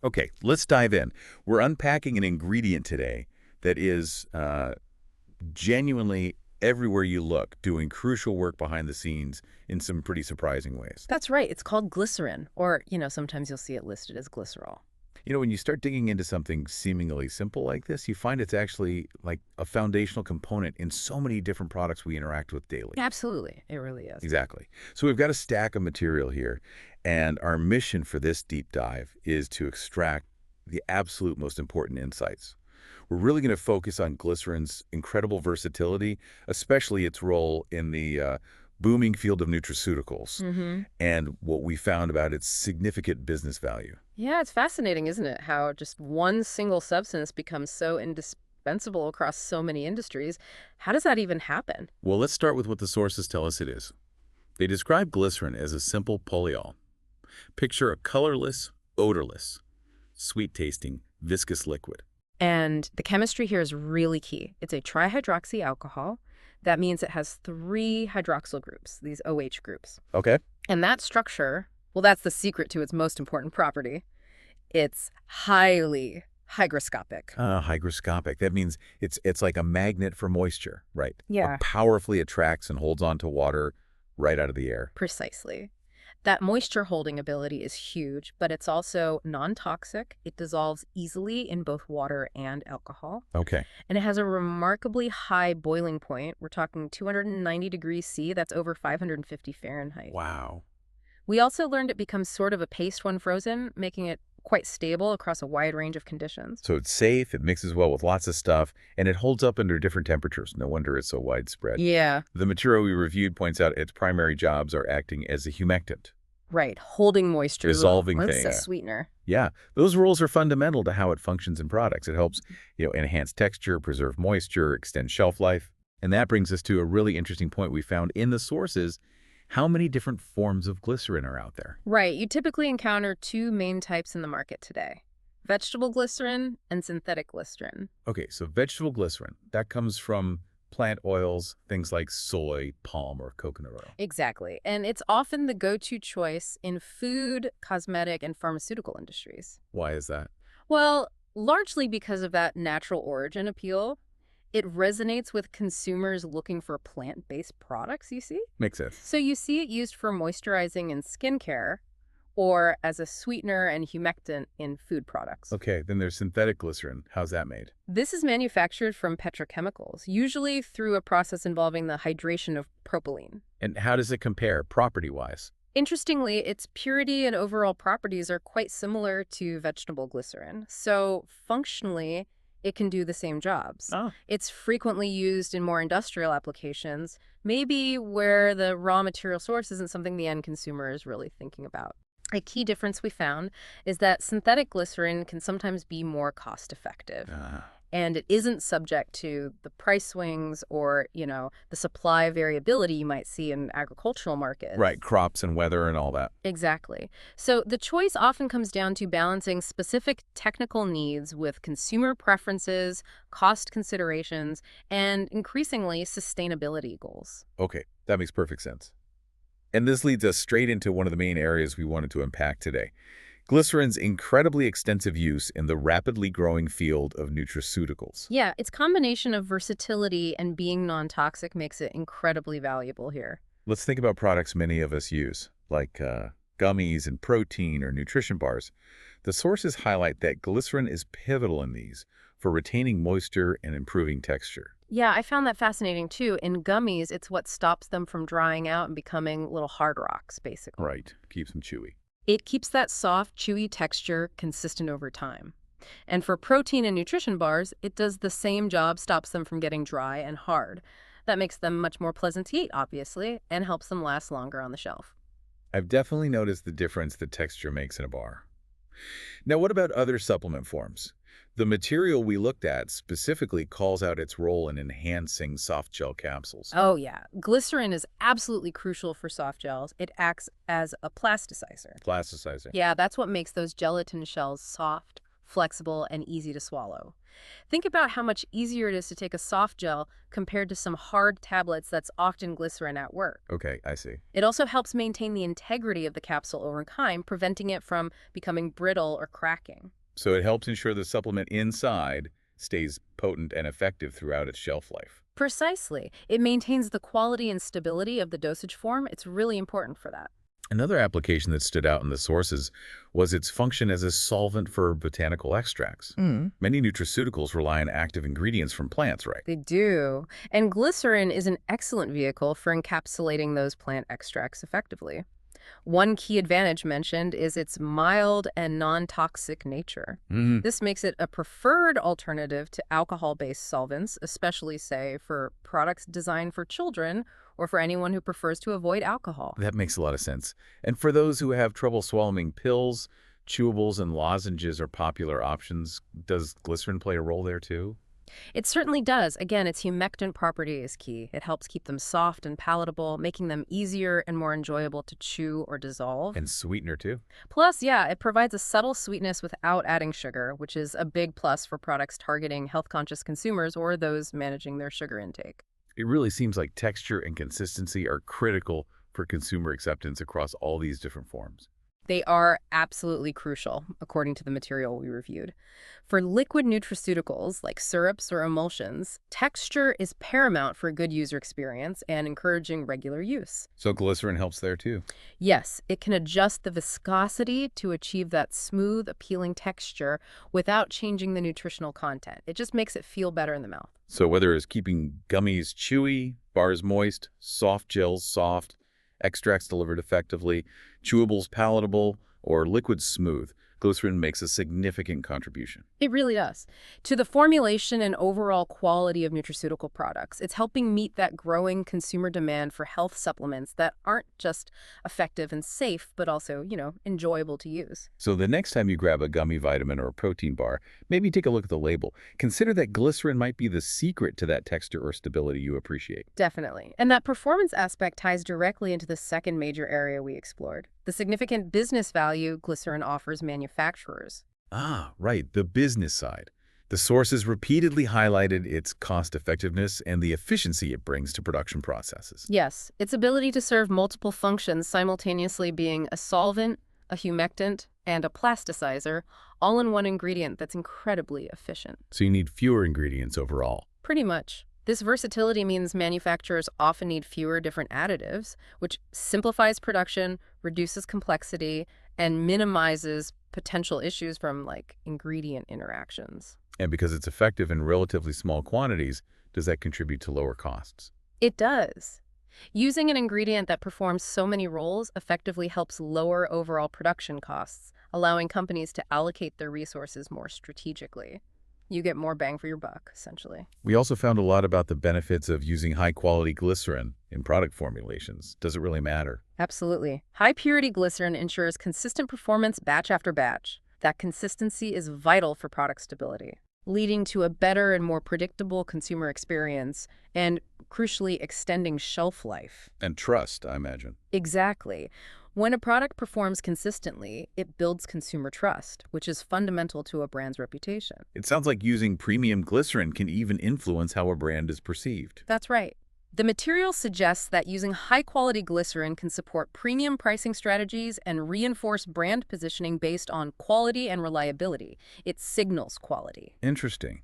Okay, let's dive in. We're unpacking an ingredient today that is genuinely everywhere you look, doing crucial work behind the scenes in some pretty surprising ways. That's right. It's called glycerin, or, sometimes you'll see it listed as glycerol. When you start digging into something seemingly simple like this, you find it's actually like a foundational component in so many different products we interact with daily. Absolutely. It really is. Exactly. So we've got a stack of material here, and our mission for this deep dive is to extract the absolute most important insights. We're really going to focus on glycerin's incredible versatility, especially its role in the booming field of nutraceuticals, and what we found about its significant business value. Yeah, it's fascinating, isn't it? How just one single substance becomes so indispensable across so many industries. How does that even happen? Well, let's start with what the sources tell us it is. They describe glycerin as a simple polyol. Picture a colorless, odorless, sweet-tasting, viscous liquid. And the chemistry here is really key. It's a trihydroxy alcohol. That means it has three hydroxyl groups, these OH groups. Okay. And that structure, well, that's the secret to its most important property. It's highly hygroscopic. Hygroscopic. That means it's like a magnet for moisture, right? Yeah. It powerfully attracts and holds on to water right out of the air. Precisely. That moisture holding ability is huge, but it's also non-toxic. It dissolves easily in both water and alcohol. Okay. And it has a remarkably high boiling point. We're talking 290 degrees C. That's over 550 Fahrenheit. Wow. We also learned it becomes sort of a paste when frozen, making it quite stable across a wide range of conditions. So it's safe, it mixes well with lots of stuff, and it holds up under different temperatures. No wonder it's so widespread. Yeah, The material we reviewed points out its primary jobs are acting as a humectant. right. Holding moisture. Dissolving That's a things. sweetener. Yeah, those roles are fundamental to how it functions in products. It helps, enhance texture, preserve moisture, extend shelf life. And that brings us to a really interesting point we found in the sources. How many different forms of glycerin are out there? Right. You typically encounter two main types in the market today: vegetable glycerin and synthetic glycerin. Okay, so vegetable glycerin, that comes from plant oils, things like soy, palm, or coconut oil. Exactly. And it's often the go-to choice in food, cosmetic, and pharmaceutical industries. Why is that? Well, largely because of that natural origin appeal. It resonates with consumers looking for plant-based products, you see? Makes sense. So you see it used for moisturizing in skincare or as a sweetener and humectant in food products. Okay, then there's synthetic glycerin. How's that made? This is manufactured from petrochemicals, usually through a process involving the hydration of propylene. And how does it compare property-wise? Interestingly, its purity and overall properties are quite similar to vegetable glycerin. So functionally, it can do the same jobs. Oh. It's frequently used in more industrial applications, maybe where the raw material source isn't something the end consumer is really thinking about. A key difference we found is that synthetic glycerin can sometimes be more cost-effective. And it isn't subject to the price swings or, the supply variability you might see in agricultural markets. Right, crops and weather and all that. Exactly. So the choice often comes down to balancing specific technical needs with consumer preferences, cost considerations, and increasingly sustainability goals. Okay, that makes perfect sense. And this leads us straight into one of the main areas we wanted to unpack today. Glycerin's incredibly extensive use in the rapidly growing field of nutraceuticals. Yeah, its combination of versatility and being non-toxic makes it incredibly valuable here. Let's think about products many of us use, like gummies and protein or nutrition bars. The sources highlight that glycerin is pivotal in these for retaining moisture and improving texture. Yeah, I found that fascinating too. In gummies, it's what stops them from drying out and becoming little hard rocks, basically. Right, keeps them chewy. It keeps that soft, chewy texture consistent over time. And for protein and nutrition bars, it does the same job, stops them from getting dry and hard. That makes them much more pleasant to eat, obviously, and helps them last longer on the shelf. I've definitely noticed the difference the texture makes in a bar. Now, what about other supplement forms? The material we looked at specifically calls out its role in enhancing soft gel capsules. Oh, yeah. Glycerin is absolutely crucial for soft gels. It acts as a plasticizer. Plasticizer. Yeah, that's what makes those gelatin shells soft, flexible, and easy to swallow. Think about how much easier it is to take a soft gel compared to some hard tablets that's often glycerin at work. Okay, I see. It also helps maintain the integrity of the capsule over time, preventing it from becoming brittle or cracking. So it helps ensure the supplement inside stays potent and effective throughout its shelf life. Precisely. It maintains the quality and stability of the dosage form. It's really important for that. Another application that stood out in the sources was its function as a solvent for botanical extracts. Mm. Many nutraceuticals rely on active ingredients from plants, right? They do. And glycerin is an excellent vehicle for encapsulating those plant extracts effectively. One key advantage mentioned is its mild and non-toxic nature. Hmm. This makes it a preferred alternative to alcohol-based solvents, especially, say, for products designed for children or for anyone who prefers to avoid alcohol. That makes a lot of sense. And for those who have trouble swallowing pills, chewables and lozenges are popular options. Does glycerin play a role there too? It certainly does. Again, its humectant property is key. It helps keep them soft and palatable, making them easier and more enjoyable to chew or dissolve. And sweetener too? Plus, yeah, it provides a subtle sweetness without adding sugar, which is a big plus for products targeting health-conscious consumers or those managing their sugar intake. It really seems like texture and consistency are critical for consumer acceptance across all these different forms. They are absolutely crucial, according to the material we reviewed. For liquid nutraceuticals, like syrups or emulsions, texture is paramount for a good user experience and encouraging regular use. So glycerin helps there too. Yes, it can adjust the viscosity to achieve that smooth, appealing texture without changing the nutritional content. It just makes it feel better in the mouth. So whether it's keeping gummies chewy, bars moist, soft gels soft, extracts delivered effectively, chewables palatable, or liquids smooth, glycerin makes a significant contribution. It really does. To the formulation and overall quality of nutraceutical products, it's helping meet that growing consumer demand for health supplements that aren't just effective and safe, but also, enjoyable to use. So the next time you grab a gummy vitamin or a protein bar, maybe take a look at the label. Consider that glycerin might be the secret to that texture or stability you appreciate. Definitely. And that performance aspect ties directly into the second major area we explored, the significant business value glycerin offers manufacturers. Ah, right, the business side. The sources repeatedly highlighted its cost effectiveness and the efficiency it brings to production processes. Yes, its ability to serve multiple functions simultaneously being a solvent, a humectant, and a plasticizer, all in one ingredient that's incredibly efficient. So you need fewer ingredients overall. Pretty much. This versatility means manufacturers often need fewer different additives, which simplifies production, reduces complexity, and minimizes potential issues from, ingredient interactions. And because it's effective in relatively small quantities, does that contribute to lower costs? It does. Using an ingredient that performs so many roles effectively helps lower overall production costs, allowing companies to allocate their resources more strategically. You get more bang for your buck, essentially. We also found a lot about the benefits of using high-quality glycerin in product formulations. Does it really matter? Absolutely. High-purity glycerin ensures consistent performance batch after batch. That consistency is vital for product stability, leading to a better and more predictable consumer experience and, crucially, extending shelf life. And trust, I imagine. Exactly. When a product performs consistently, it builds consumer trust, which is fundamental to a brand's reputation. It sounds like using premium glycerin can even influence how a brand is perceived. That's right. The material suggests that using high-quality glycerin can support premium pricing strategies and reinforce brand positioning based on quality and reliability. It signals quality. Interesting.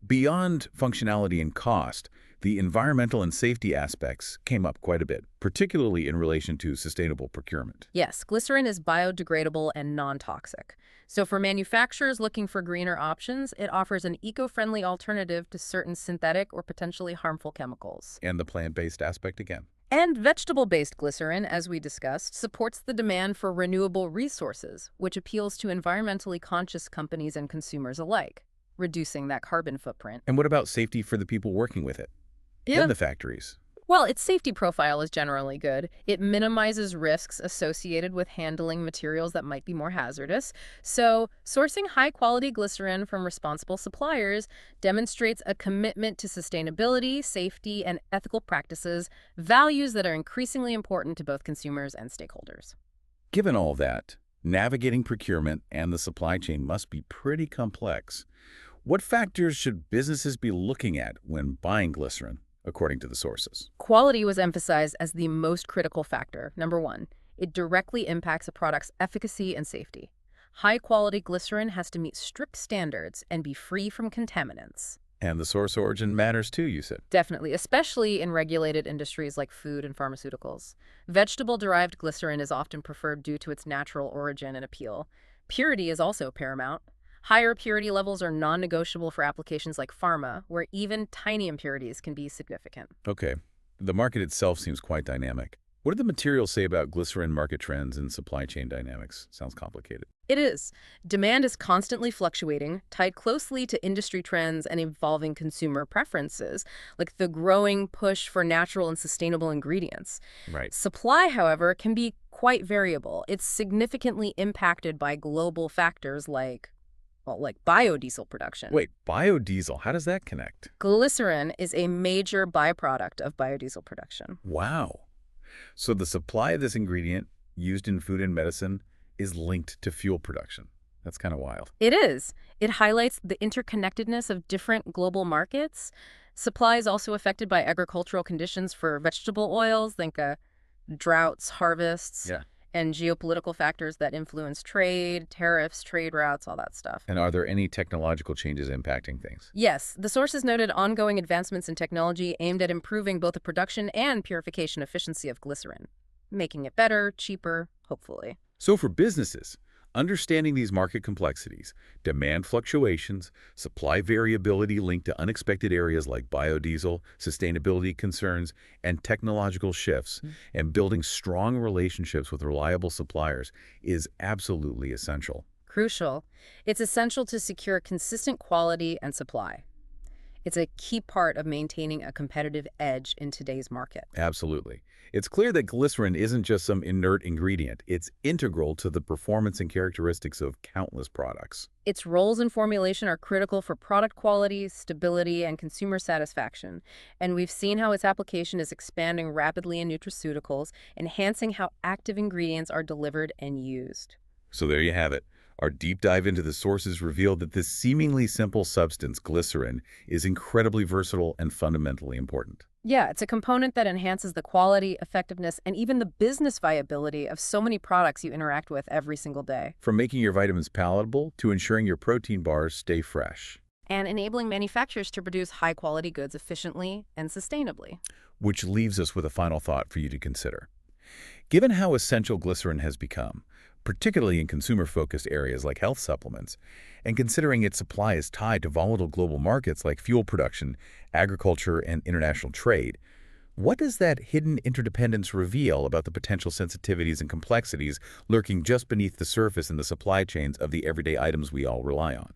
Beyond functionality and cost, the environmental and safety aspects came up quite a bit, particularly in relation to sustainable procurement. Yes, glycerin is biodegradable and non-toxic. So for manufacturers looking for greener options, it offers an eco-friendly alternative to certain synthetic or potentially harmful chemicals. And the plant-based aspect again. And vegetable-based glycerin, as we discussed, supports the demand for renewable resources, which appeals to environmentally conscious companies and consumers alike, reducing that carbon footprint. And what about safety for the people working with it? In the factories? Well, its safety profile is generally good. It minimizes risks associated with handling materials that might be more hazardous. So, sourcing high-quality glycerin from responsible suppliers demonstrates a commitment to sustainability, safety, and ethical practices, values that are increasingly important to both consumers and stakeholders. Given all that, Navigating procurement and the supply chain must be pretty complex. What factors should businesses be looking at when buying glycerin, according to the sources? Quality was emphasized as the most critical factor. Number one, it directly impacts a product's efficacy and safety. High-quality glycerin has to meet strict standards and be free from contaminants. And the source origin matters too, you said. Definitely, especially in regulated industries like food and pharmaceuticals. Vegetable-derived glycerin is often preferred due to its natural origin and appeal. Purity is also paramount. Higher purity levels are non-negotiable for applications like pharma, where even tiny impurities can be significant. Okay. The market itself seems quite dynamic. What do the materials say about glycerin market trends and supply chain dynamics? Sounds complicated. It is. Demand is constantly fluctuating, tied closely to industry trends and evolving consumer preferences, like the growing push for natural and sustainable ingredients. Right. Supply, however, can be quite variable. It's significantly impacted by global factors like biodiesel production. Wait, biodiesel, how does that connect? Glycerin is a major byproduct of biodiesel production. Wow. So the supply of this ingredient used in food and medicine is linked to fuel production. That's kind of wild. It is. It highlights the interconnectedness of different global markets. Supply is also affected by agricultural conditions for vegetable oils, think droughts, harvests, Yeah. and geopolitical factors that influence trade, tariffs, trade routes, all that stuff. And are there any technological changes impacting things? Yes, the sources noted ongoing advancements in technology aimed at improving both the production and purification efficiency of glycerin, making it better, cheaper, hopefully. So for businesses, understanding these market complexities, demand fluctuations, supply variability linked to unexpected areas like biodiesel, sustainability concerns, and technological shifts, and building strong relationships with reliable suppliers is absolutely essential. Crucial. It's essential to secure consistent quality and supply. It's a key part of maintaining a competitive edge in today's market. Absolutely. It's clear that glycerin isn't just some inert ingredient. It's integral to the performance and characteristics of countless products. Its roles in formulation are critical for product quality, stability, and consumer satisfaction. And we've seen how its application is expanding rapidly in nutraceuticals, enhancing how active ingredients are delivered and used. So there you have it. Our deep dive into the sources revealed that this seemingly simple substance, glycerin, is incredibly versatile and fundamentally important. Yeah, it's a component that enhances the quality, effectiveness, and even the business viability of so many products you interact with every single day, From making your vitamins palatable to ensuring your protein bars stay fresh. and enabling manufacturers to produce high-quality goods efficiently and sustainably. Which leaves us with a final thought for you to consider. Given how essential glycerin has become, particularly in consumer-focused areas like health supplements, and considering its supply is tied to volatile global markets like fuel production, agriculture, and international trade, what does that hidden interdependence reveal about the potential sensitivities and complexities lurking just beneath the surface in the supply chains of the everyday items we all rely on?